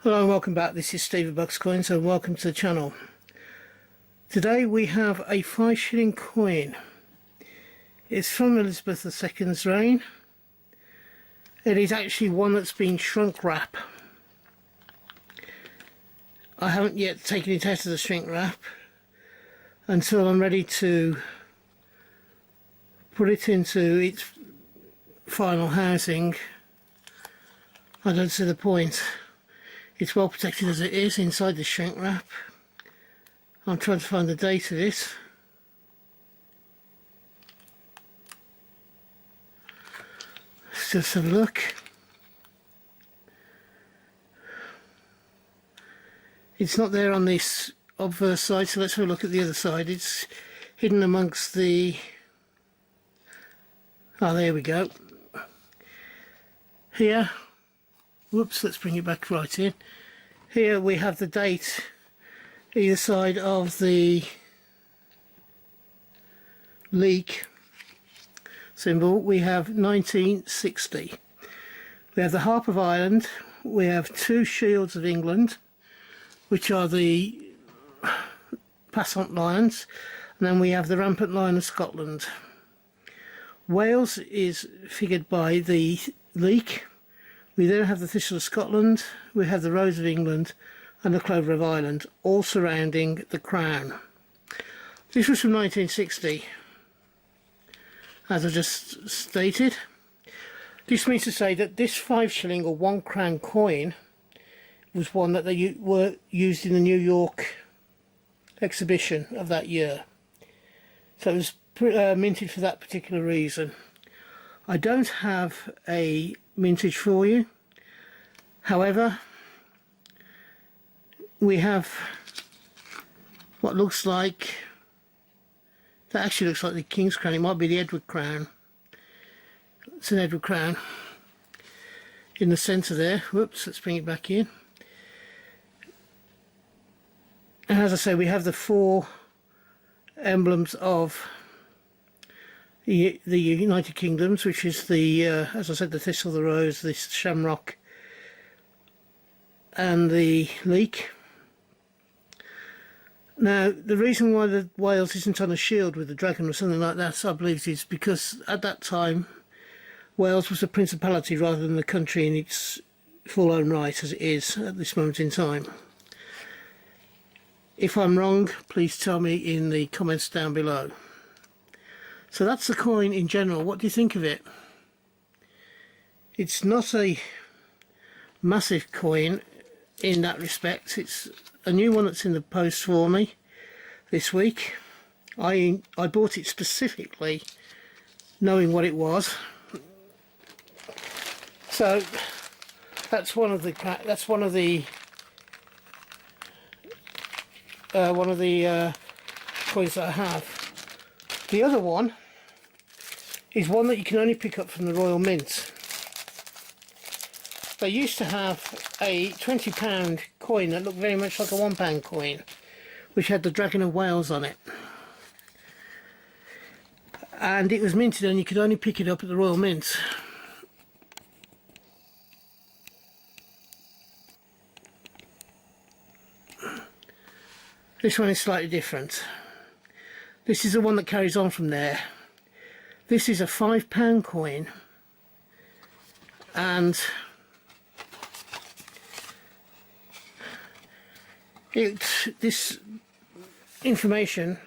Hello and welcome back. This is Steve of Bucks Coins and welcome to the channel. Today we have a 5 shilling coin. It's from Elizabeth II's reign. It is actually one that's been shrink wrap. I haven't yet taken it out of the shrink wrap until I'm ready to put it into its final housing. I don't see the point. It's well protected as it is inside the shrink wrap. I'm trying to find the date of it. Let's just have a look. It's not there on this obverse side, so let's have a look at the other side. It's hidden amongst the... Oh, there we go. Here. Whoops, let's bring it back right in. Here we have the date either side of the leek symbol. We have 1960. We have the Harp of Ireland. We have 2 shields of England, which are the passant lions, and then we have the rampant lion of Scotland. Wales is figured by the leek. We then have the Thistle of Scotland, we have the Rose of England and the Clover of Ireland, all surrounding the crown. This was from 1960, as I just stated. This means to say that this 5 shilling or 1 crown coin was one that they were used in the New York exhibition of that year. So it was minted for that particular reason. I don't have a mintage for you. However, we have what looks like, that actually looks like the King's crown. It might be the Edward crown. It's an Edward crown in the centre there. Whoops, let's bring it back in. And as I say, we have the 4 emblems of the United Kingdoms, which is the, as I said, the thistle, the rose, the shamrock and the leek. Now, the reason why the Wales isn't on a shield with the dragon or something like that, I believe, is because at that time Wales was a principality rather than the country in its full own right as it is at this moment in time. If I'm wrong, please tell me in the comments down below. So that's the coin in general. What do you think of it? It's not a massive coin in that respect. It's a new one that's in the post for me this week. I bought it specifically knowing what it was. So that's one of the coins that I have. The other one is one that you can only pick up from the Royal Mint. They used to have a £20 coin that looked very much like a £1 coin, which had the Dragon of Wales on it. And it was minted and you could only pick it up at the Royal Mint. This one is slightly different. This is the one that carries on from there. This is a £5 coin, and this information,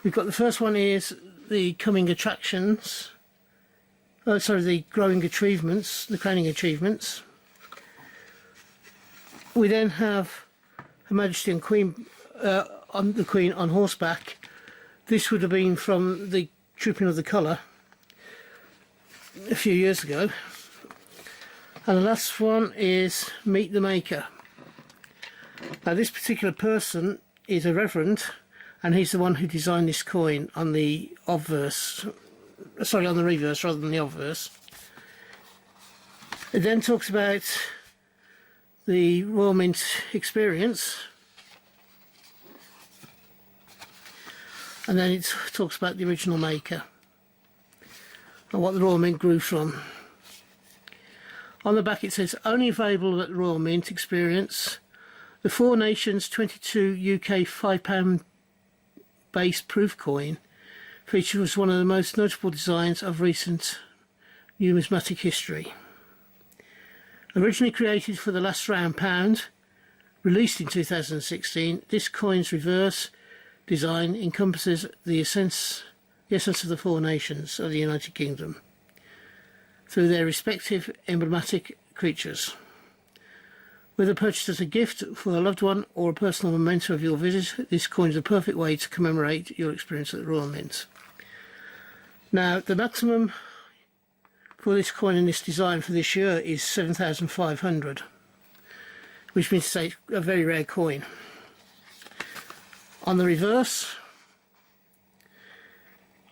we've got the first one is the coming attractions, the growing achievements, the crowning achievements. We then have Her Majesty and Queen, on the Queen on horseback. This would have been from the Trooping of the Colour a few years ago. And the last one is Meet the Maker. Now this particular person is a reverend, and he's the one who designed this coin on the obverse, sorry, on the reverse rather than the obverse. It then talks about the Royal Mint experience, and then it talks about the original maker and what the Royal Mint grew from. On the back it says, only available at Royal Mint Experience. The Four Nations 22 UK £5 base proof coin features one of the most notable designs of recent numismatic history. Originally created for the last round pound, released in 2016, this coin's reverse design encompasses the essence of the Four Nations of the United Kingdom through their respective emblematic creatures. Whether purchased as a gift for a loved one or a personal memento of your visit, this coin is a perfect way to commemorate your experience at the Royal Mint. Now, the maximum for this coin in this design for this year is 7,500, which means to say it's a very rare coin. On the reverse,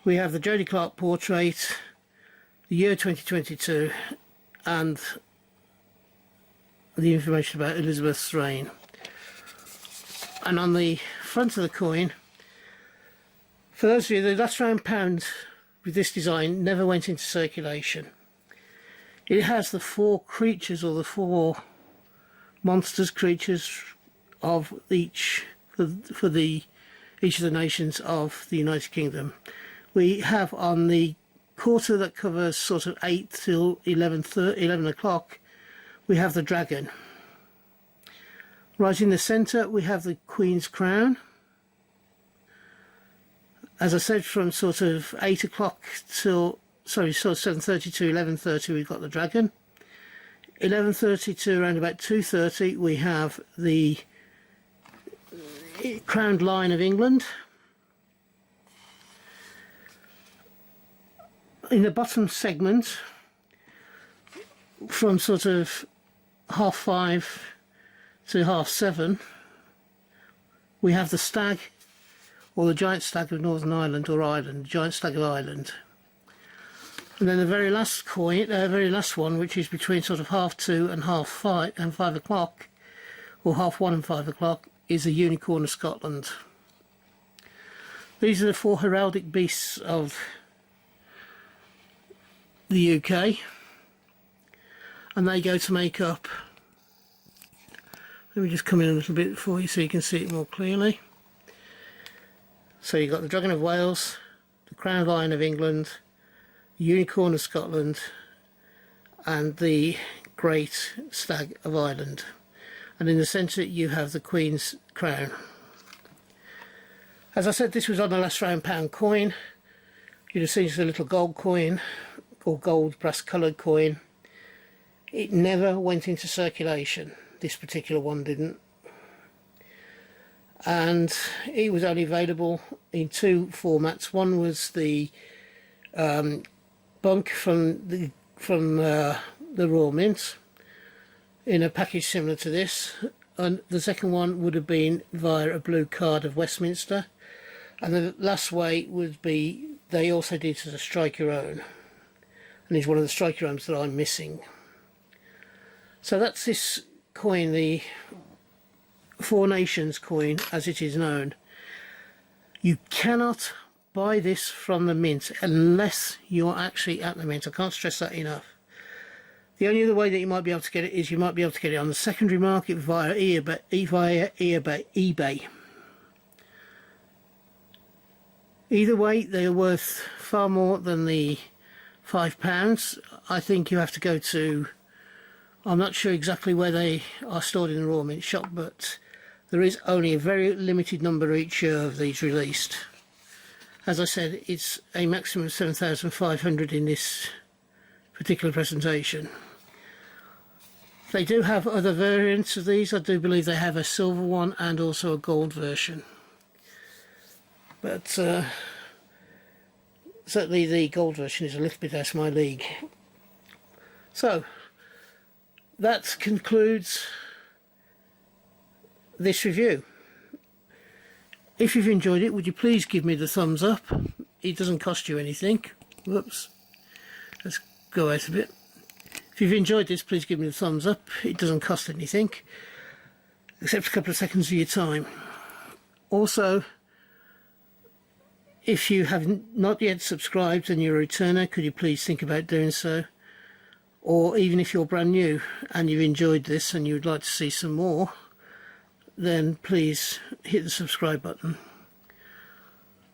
we have the Jodie Clark portrait, the year 2022, and the information about Elizabeth's reign. And on the front of the coin, for those of you, the last round pound with this design never went into circulation. It has the four creatures, or the four monsters, creatures of each each of the nations of the United Kingdom. We have on the quarter that covers sort of 8 till 11 o'clock, we have the dragon. Right in the centre we have the Queen's crown. As I said, from sort of 8 o'clock till, sorry, sort of 7:30 to 11:30 we've got the dragon. 11:30 to around about 2:30 we have the crowned lion of England. In the bottom segment, from sort of 5:30 to 7:30, we have the stag, or the giant stag of Northern Ireland, or Ireland, giant stag of Ireland. And then the very last coin, very last one, which is between sort of 2:30 and 5:30 and 5 o'clock, or 1:30 and 5 o'clock, is the unicorn of Scotland. These are the four heraldic beasts of the UK, and they go to make up, let me just come in a little bit for you so you can see it more clearly. So you've got the Dragon of Wales, the Crowned Lion of England, the Unicorn of Scotland, and the Great Stag of Ireland. And in the centre you have the Queen's crown. As I said, this was on the last round pound coin. You'd have seen it's a little gold coin, or gold brass coloured coin. It never went into circulation. This particular one didn't. And it was only available in two formats. One was the bunk from the Royal Mint in a package similar to this, and the second one would have been via a blue card of Westminster, and the last way would be they also did it as a strike your own, and it's one of the strike your owns that I'm missing. So that's this coin, the Four Nations coin as it is known. You cannot buy this from the mint unless you're actually at the mint. I can't stress that enough. The only other way that you might be able to get it is you might be able to get it on the secondary market via eBay. Either way, they are worth far more than the £5. I think you have to go to, I'm not sure exactly where they are stored in the Royal Mint shop, but there is only a very limited number each year of these released. As I said, it's a maximum of 7,500 in this particular presentation. They do have other variants of these. I do believe they have a silver one and also a gold version. But certainly the gold version is a little bit out of my league. So that concludes this review. If you've enjoyed it, would you please give me the thumbs up? It doesn't cost you anything. Whoops. Let's go out a bit. If you've enjoyed this, please give me the thumbs up. It doesn't cost anything, except a couple of seconds of your time. Also, if you have not yet subscribed and you're a returner, could you please think about doing so? or even if you're brand new and you've enjoyed this and you'd like to see some more, then please hit the subscribe button.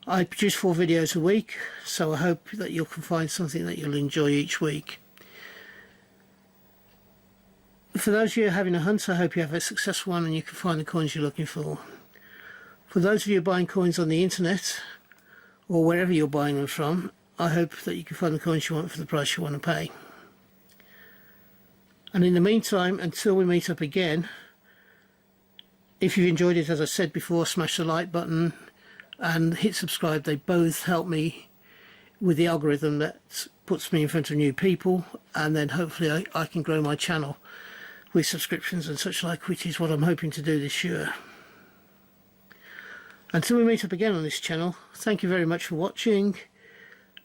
I produce 4 videos a week, so I hope that you can find something that you'll enjoy each week. For those of you having a hunt, I hope you have a successful one and you can find the coins you're looking for. For those of you buying coins on the internet, or wherever you're buying them from, I hope that you can find the coins you want for the price you want to pay. And in the meantime, until we meet up again, if you've enjoyed it, as I said before, smash the like button and hit subscribe. They both help me with the algorithm that puts me in front of new people, and then hopefully I can grow my channel with subscriptions and such like, which is what I'm hoping to do this year. Until we meet up again on this channel, thank you very much for watching,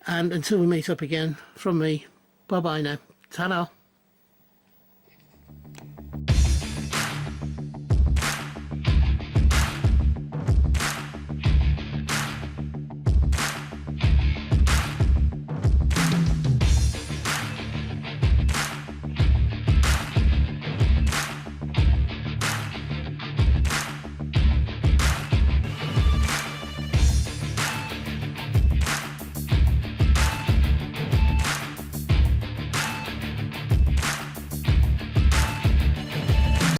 and until we meet up again, from me, bye bye now. Ta-da.